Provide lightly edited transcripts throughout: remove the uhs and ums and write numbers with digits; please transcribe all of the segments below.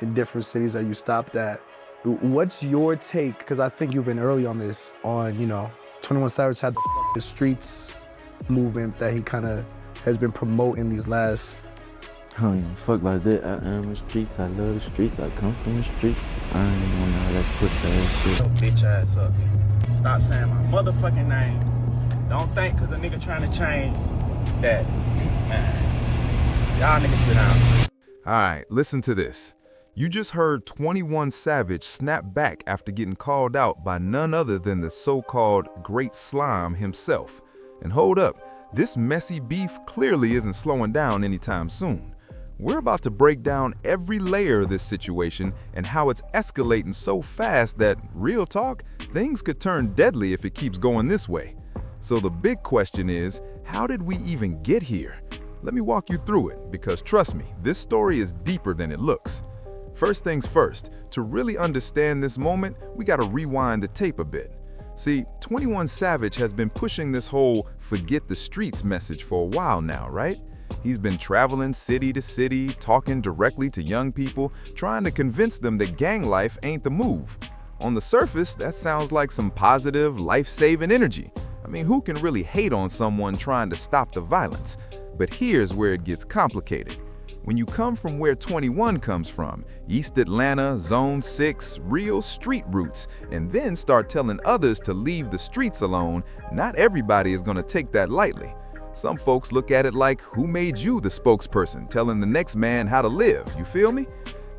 in different cities that you stopped at. What's your take? Because I think you've been early on this, 21 Savage had the streets movement that he kind of has been promoting these last. I don't even fuck like that. I am the streets, I love the streets, I come from the streets. I ain't even want all that pussy ass shit. Yo, bitch ass up. Stop saying my motherfucking name. Don't think cause a nigga trying to change that, man. Y'all niggas sit down. Alright, listen to this. You just heard 21 Savage snap back after getting called out by none other than the so-called Great Slime himself. And hold up, this messy beef clearly isn't slowing down anytime soon. We're about to break down every layer of this situation and how it's escalating so fast that, real talk, things could turn deadly if it keeps going this way. So the big question is, how did we even get here? Let me walk you through it, because trust me, this story is deeper than it looks. First things first, to really understand this moment, we gotta rewind the tape a bit. See, 21 Savage has been pushing this whole forget the streets message for a while now, right? He's been traveling city to city, talking directly to young people, trying to convince them that gang life ain't the move. On the surface, that sounds like some positive, life-saving energy. I mean, who can really hate on someone trying to stop the violence? But here's where it gets complicated. When you come from where 21 comes from, East Atlanta, Zone 6, real street roots, and then start telling others to leave the streets alone, not everybody is gonna take that lightly. Some folks look at it like, who made you the spokesperson telling the next man how to live, you feel me?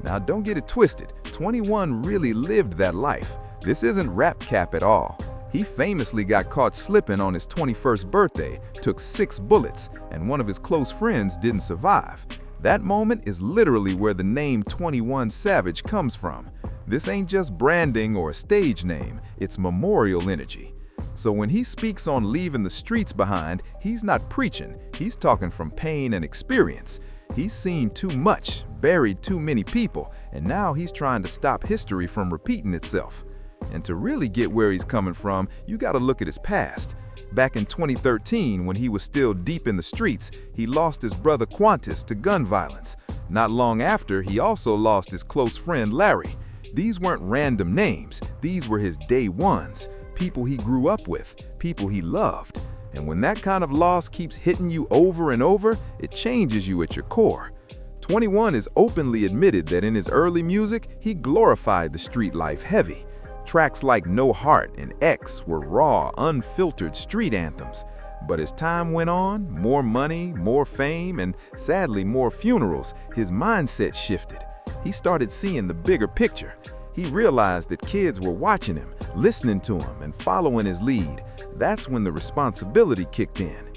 Now don't get it twisted, 21 really lived that life. This isn't rap cap at all. He famously got caught slipping on his 21st birthday, took 6 bullets, and one of his close friends didn't survive. That moment is literally where the name 21 Savage comes from. This ain't just branding or a stage name, it's memorial energy. So when he speaks on leaving the streets behind, he's not preaching, he's talking from pain and experience. He's seen too much, buried too many people, and now he's trying to stop history from repeating itself. And to really get where he's coming from, you gotta look at his past. Back in 2013, when he was still deep in the streets, he lost his brother Qantas to gun violence. Not long after, he also lost his close friend Larry. These weren't random names, these were his day ones, people he grew up with, people he loved. And when that kind of loss keeps hitting you over and over, it changes you at your core. 21 has openly admitted that in his early music, he glorified the street life heavy. Tracks like No Heart and X were raw, unfiltered street anthems. But as time went on, more money, more fame, and sadly more funerals, his mindset shifted. He started seeing the bigger picture. He realized that kids were watching him, listening to him, and following his lead. That's when the responsibility kicked in.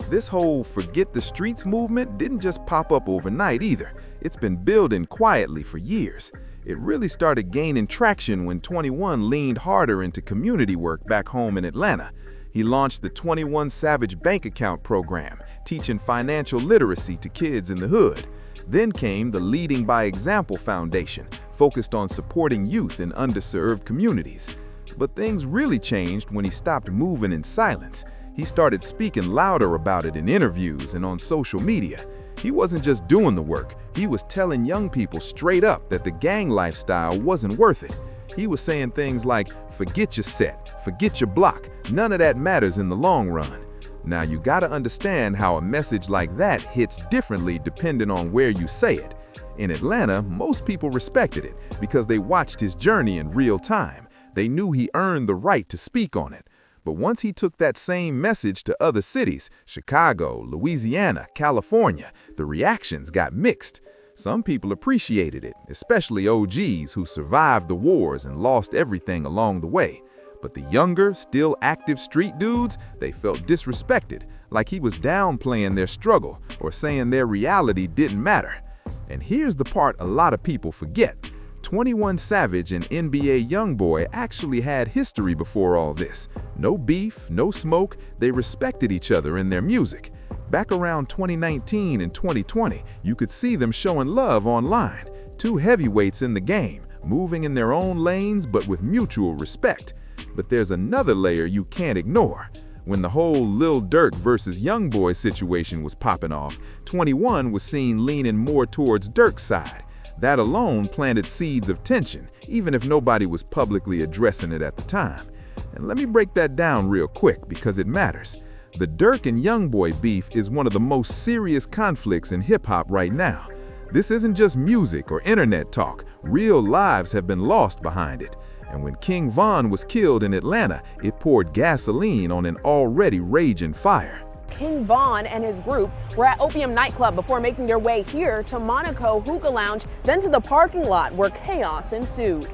This whole forget the streets movement didn't just pop up overnight either. It's been building quietly for years. It really started gaining traction when 21 leaned harder into community work back home in Atlanta. He launched the 21 Savage Bank Account program, teaching financial literacy to kids in the hood. Then came the Leading by Example Foundation, focused on supporting youth in underserved communities. But things really changed when he stopped moving in silence. He started speaking louder about it in interviews and on social media. He wasn't just doing the work, he was telling young people straight up that the gang lifestyle wasn't worth it. He was saying things like, forget your set, forget your block, none of that matters in the long run. Now you gotta understand how a message like that hits differently depending on where you say it. In Atlanta, most people respected it because they watched his journey in real time. They knew he earned the right to speak on it. But once he took that same message to other cities, Chicago, Louisiana, California, the reactions got mixed. Some people appreciated it, especially OGs who survived the wars and lost everything along the way. But the younger, still active street dudes, they felt disrespected, like he was downplaying their struggle or saying their reality didn't matter. And here's the part a lot of people forget. 21 Savage and NBA YoungBoy actually had history before all this. No beef, no smoke, they respected each other in their music. Back around 2019 and 2020, you could see them showing love online. Two heavyweights in the game, moving in their own lanes but with mutual respect. But there's another layer you can't ignore. When the whole Lil Durk versus YoungBoy situation was popping off, 21 was seen leaning more towards Durk's side. That alone planted seeds of tension, even if nobody was publicly addressing it at the time. And let me break that down real quick because it matters. The Durk and YoungBoy beef is one of the most serious conflicts in hip-hop right now. This isn't just music or internet talk. Real lives have been lost behind it. And when King Von was killed in Atlanta, it poured gasoline on an already raging fire. King Von and his group were at Opium nightclub before making their way here to Monaco Hookah Lounge, then to the parking lot where chaos ensued.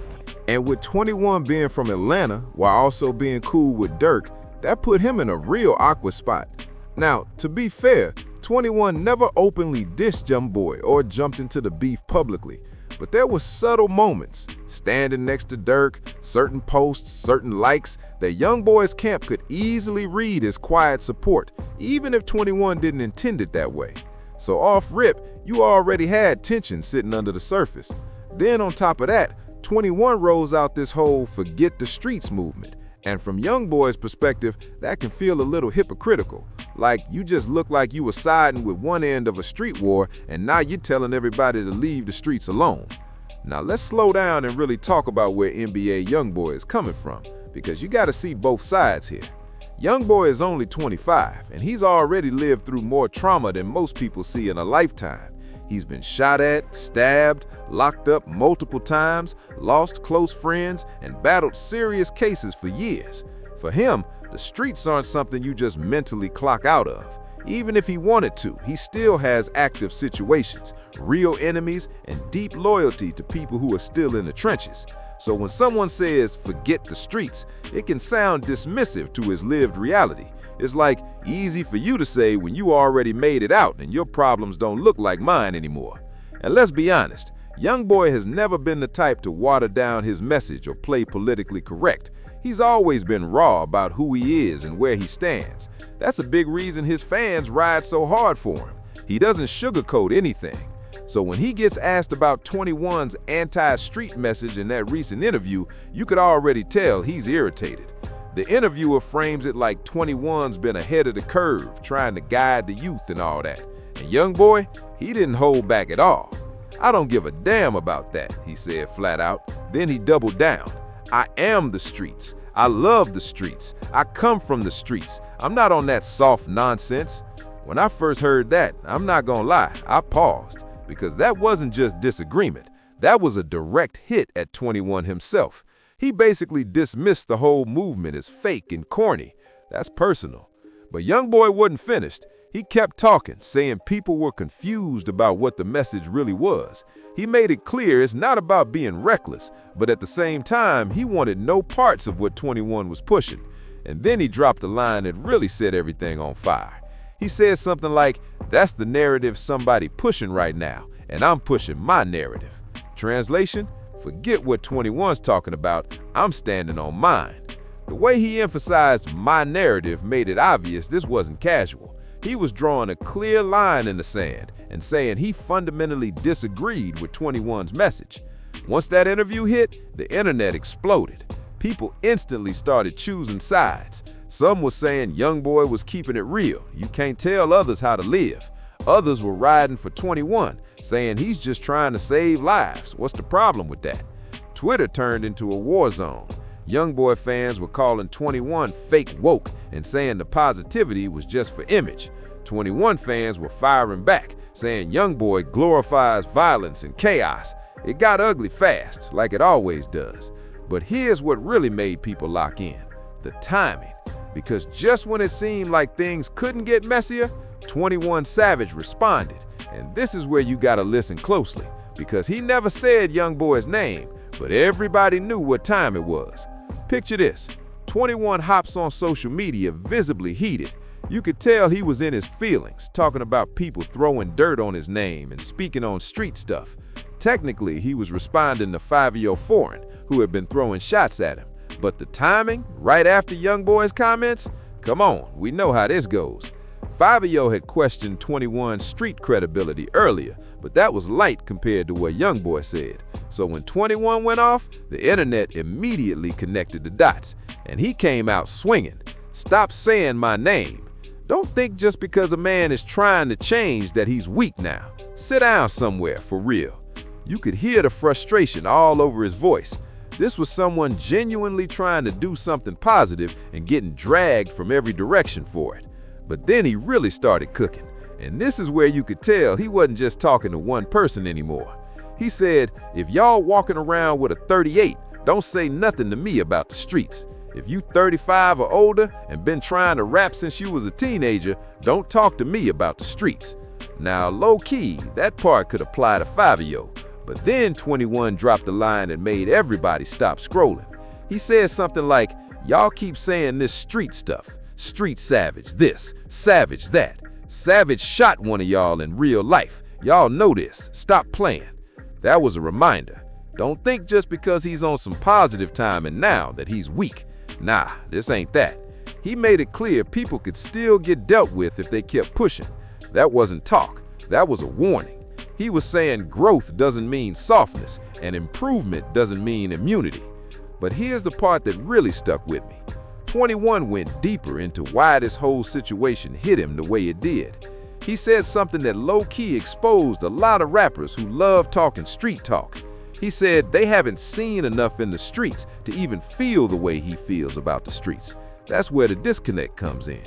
And with 21 being from Atlanta while also being cool with Durk, that put him in a real awkward spot. Now, to be fair, 21 never openly dissed YoungBoy or jumped into the beef publicly, but there were subtle moments, standing next to Durk, certain posts, certain likes, that YoungBoy's camp could easily read as quiet support, even if 21 didn't intend it that way. So off rip, you already had tension sitting under the surface. Then on top of that, 21 rolls out this whole forget the streets movement. And from YoungBoy's perspective, that can feel a little hypocritical. Like you just look like you were siding with one end of a street war and now you're telling everybody to leave the streets alone. Now let's slow down and really talk about where NBA YoungBoy is coming from, because you gotta see both sides here. YoungBoy is only 25 and he's already lived through more trauma than most people see in a lifetime. He's been shot at, stabbed, locked up multiple times, lost close friends, and battled serious cases for years. For him, the streets aren't something you just mentally clock out of. Even if he wanted to, he still has active situations, real enemies, and deep loyalty to people who are still in the trenches. So when someone says, forget the streets, it can sound dismissive to his lived reality. It's like easy for you to say when you already made it out and your problems don't look like mine anymore. And let's be honest, YoungBoy has never been the type to water down his message or play politically correct. He's always been raw about who he is and where he stands. That's a big reason his fans ride so hard for him. He doesn't sugarcoat anything. So when he gets asked about 21's anti-street message in that recent interview, you could already tell he's irritated. The interviewer frames it like 21's been ahead of the curve, trying to guide the youth and all that. And YoungBoy, he didn't hold back at all. I don't give a damn about that, he said flat out. Then he doubled down. I am the streets. I love the streets. I come from the streets. I'm not on that soft nonsense. When I first heard that, I'm not gonna lie, I paused, because that wasn't just disagreement. That was a direct hit at 21 himself. He basically dismissed the whole movement as fake and corny. That's personal. But YoungBoy wasn't finished. He kept talking, saying people were confused about what the message really was. He made it clear it's not about being reckless, but at the same time, he wanted no parts of what 21 was pushing. And then he dropped a line that really set everything on fire. He said something like, "That's the narrative somebody pushing right now, and I'm pushing my narrative." Translation? Forget what 21's talking about, I'm standing on mine. The way he emphasized my narrative made it obvious this wasn't casual. He was drawing a clear line in the sand and saying he fundamentally disagreed with 21's message. Once that interview hit, the internet exploded. People instantly started choosing sides. Some were saying YoungBoy was keeping it real. You can't tell others how to live. Others were riding for 21, saying he's just trying to save lives. What's the problem with that? Twitter turned into a war zone. YoungBoy fans were calling 21 fake woke and saying the positivity was just for image. 21 fans were firing back, saying YoungBoy glorifies violence and chaos. It got ugly fast, like it always does. But here's what really made people lock in: the timing. Because just when it seemed like things couldn't get messier, 21 Savage responded. And this is where you gotta listen closely, because he never said YoungBoy's name, but everybody knew what time it was. Picture this: 21 hops on social media visibly heated. You could tell he was in his feelings, talking about people throwing dirt on his name and speaking on street stuff. Technically, he was responding to 5-year Foreign, who had been throwing shots at him. But the timing, right after YoungBoy's comments? Come on, we know how this goes. 5-year had questioned 21's street credibility earlier, but that was light compared to what YoungBoy said. So when 21 went off, the internet immediately connected the dots, and he came out swinging. Stop saying my name. Don't think just because a man is trying to change that he's weak now. Sit down somewhere, for real. You could hear the frustration all over his voice. This was someone genuinely trying to do something positive and getting dragged from every direction for it. But then he really started cooking. And this is where you could tell he wasn't just talking to one person anymore. He said, if y'all walking around with a 38, don't say nothing to me about the streets. If you 35 or older and been trying to rap since you was a teenager, don't talk to me about the streets. Now, low-key, that part could apply to Fabio. But then 21 dropped a line that made everybody stop scrolling. He said something like, y'all keep saying this street stuff. Street savage this, savage that. Savage shot one of y'all in real life. Y'all know this. Stop playing. That was a reminder. Don't think just because he's on some positive timing now that he's weak. Nah, this ain't that. He made it clear people could still get dealt with if they kept pushing. That wasn't talk. That was a warning. He was saying growth doesn't mean softness, and improvement doesn't mean immunity. But here's the part that really stuck with me. 21 went deeper into why this whole situation hit him the way it did. He said something that low-key exposed a lot of rappers who love talking street talk. He said they haven't seen enough in the streets to even feel the way he feels about the streets. That's where the disconnect comes in.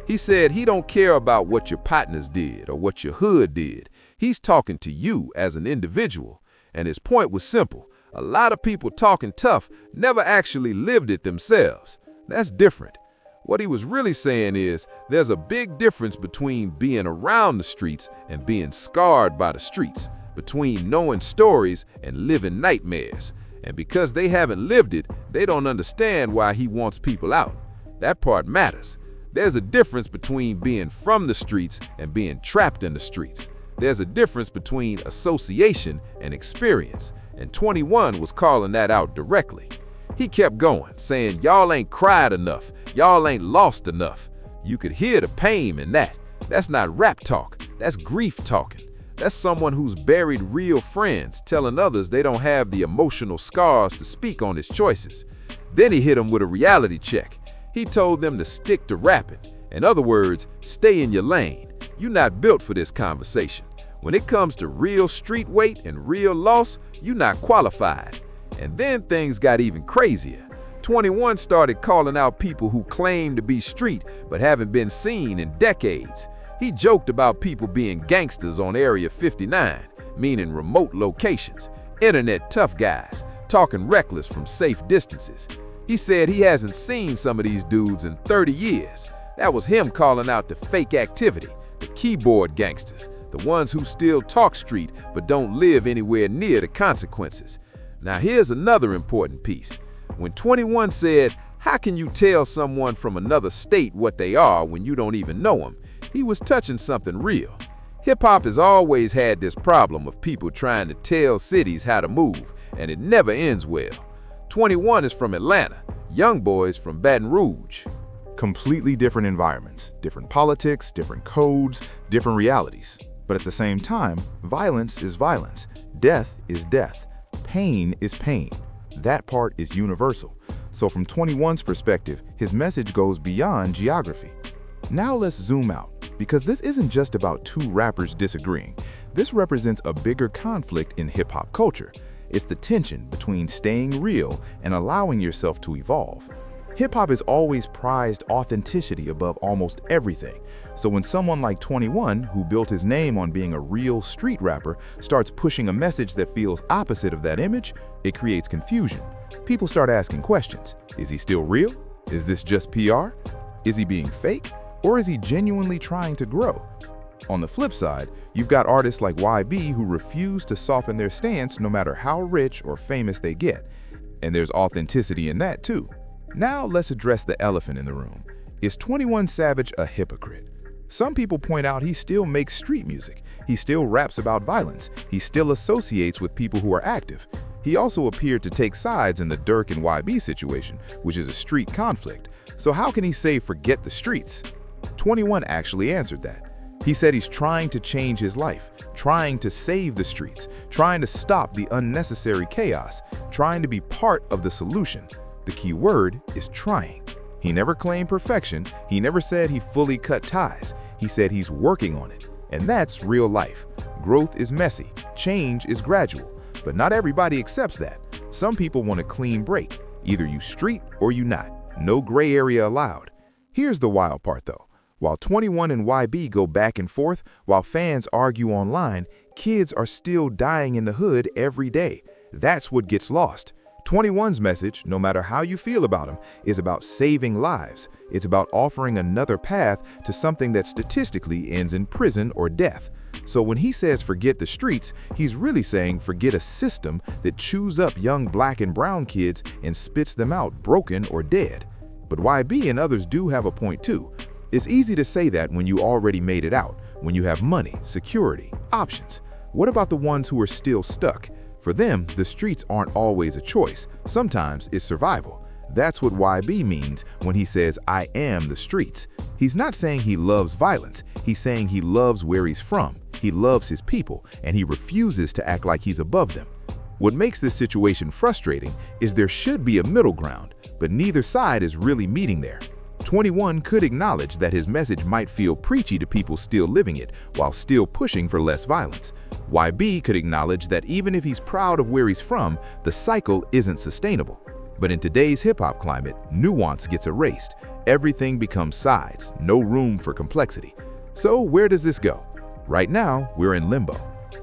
He said he don't care about what your partners did or what your hood did. He's talking to you as an individual. And his point was simple. A lot of people talking tough never actually lived it themselves. That's different. What he was really saying is there's a big difference between being around the streets and being scarred by the streets, between knowing stories and living nightmares. And because they haven't lived it, they don't understand why he wants people out. That part matters. There's a difference between being from the streets and being trapped in the streets. There's a difference between association and experience, and 21 was calling that out directly. He kept going, saying, y'all ain't cried enough, y'all ain't lost enough. You could hear the pain in that. That's not rap talk, that's grief talking. That's someone who's buried real friends, telling others they don't have the emotional scars to speak on his choices. Then he hit them with a reality check. He told them to stick to rapping. In other words, stay in your lane. You're not built for this conversation. When it comes to real street weight and real loss, you're not qualified. And then things got even crazier. 21 started calling out people who claim to be street but haven't been seen in decades. He joked about people being gangsters on Area 59, meaning remote locations, internet tough guys, talking reckless from safe distances. He said he hasn't seen some of these dudes in 30 years. That was him calling out the fake activity, the keyboard gangsters, the ones who still talk street but don't live anywhere near the consequences. Now here's another important piece. When 21 said, how can you tell someone from another state what they are when you don't even know them? He was touching something real. Hip-hop has always had this problem of people trying to tell cities how to move, and it never ends well. 21 is from Atlanta, YoungBoy is from Baton Rouge. Completely different environments, different politics, different codes, different realities. But at the same time, violence is violence, death is death, pain is pain. That part is universal. So from 21's perspective, his message goes beyond geography. Now let's zoom out, because this isn't just about two rappers disagreeing. This represents a bigger conflict in hip-hop culture. It's the tension between staying real and allowing yourself to evolve. Hip-hop has always prized authenticity above almost everything. So when someone like 21, who built his name on being a real street rapper, starts pushing a message that feels opposite of that image, it creates confusion. People start asking questions. Is he still real? Is this just PR? Is he being fake? Or is he genuinely trying to grow? On the flip side, you've got artists like YB who refuse to soften their stance no matter how rich or famous they get. And there's authenticity in that too. Now let's address the elephant in the room. Is 21 Savage a hypocrite? Some people point out he still makes street music. He still raps about violence. He still associates with people who are active. He also appeared to take sides in the Durk and YB situation, which is a street conflict. So how can he say forget the streets? 21 actually answered that. He said he's trying to change his life, trying to save the streets, trying to stop the unnecessary chaos, trying to be part of the solution. The key word is trying. He never claimed perfection. He never said he fully cut ties. He said he's working on it. And that's real life. Growth is messy. Change is gradual. But not everybody accepts that. Some people want a clean break. Either you street or you not. No gray area allowed. Here's the wild part though. While 21 and YB go back and forth, while fans argue online, kids are still dying in the hood every day. That's what gets lost. 21's message, no matter how you feel about him, is about saving lives. It's about offering another path to something that statistically ends in prison or death. So when he says forget the streets, he's really saying forget a system that chews up young black and brown kids and spits them out broken or dead. But YB and others do have a point too. It's easy to say that when you already made it out, when you have money, security, options. What about the ones who are still stuck? For them, the streets aren't always a choice. Sometimes it's survival. That's what YB means when he says, I am the streets. He's not saying he loves violence. He's saying he loves where he's from. He loves his people, and he refuses to act like he's above them. What makes this situation frustrating is there should be a middle ground, but neither side is really meeting there. 21 could acknowledge that his message might feel preachy to people still living it, while still pushing for less violence. YB could acknowledge that even if he's proud of where he's from, the cycle isn't sustainable. But in today's hip-hop climate, nuance gets erased. Everything becomes sides, no room for complexity. So where does this go? Right now, we're in limbo.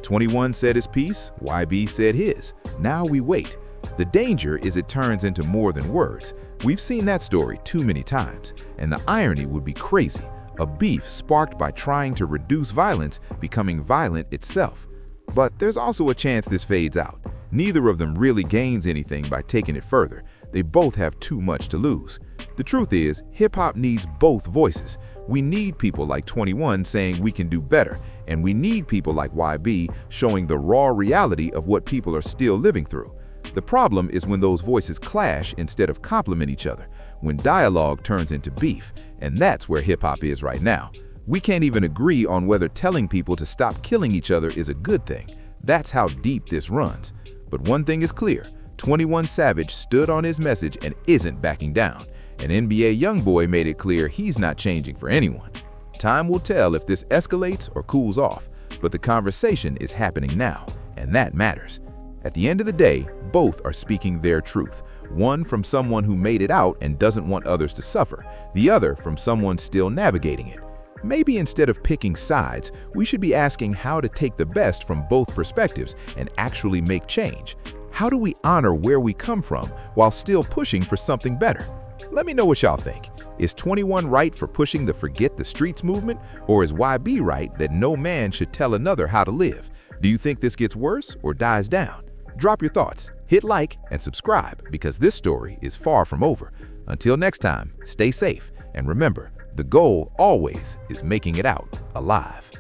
21 said his piece, YB said his. Now we wait. The danger is it turns into more than words. We've seen that story too many times, and the irony would be crazy. A beef sparked by trying to reduce violence becoming violent itself. But there's also a chance this fades out. Neither of them really gains anything by taking it further. They both have too much to lose. The truth is, hip-hop needs both voices. We need people like 21 saying we can do better, and we need people like YB showing the raw reality of what people are still living through. The problem is when those voices clash instead of complement each other, when dialogue turns into beef, and that's where hip-hop is right now. We can't even agree on whether telling people to stop killing each other is a good thing. That's how deep this runs. But one thing is clear, 21 Savage stood on his message and isn't backing down. And NBA YoungBoy made it clear he's not changing for anyone. Time will tell if this escalates or cools off, but the conversation is happening now, and that matters. At the end of the day, both are speaking their truth. One from someone who made it out and doesn't want others to suffer, the other from someone still navigating it. Maybe instead of picking sides, we should be asking how to take the best from both perspectives and actually make change. How do we honor where we come from while still pushing for something better? Let me know what y'all think. Is 21 right for pushing the Forget the Streets movement, or is YB right that no man should tell another how to live? Do you think this gets worse or dies down? Drop your thoughts, hit like, and subscribe because this story is far from over. Until next time, stay safe, and remember, the goal always is making it out alive.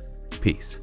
Peace.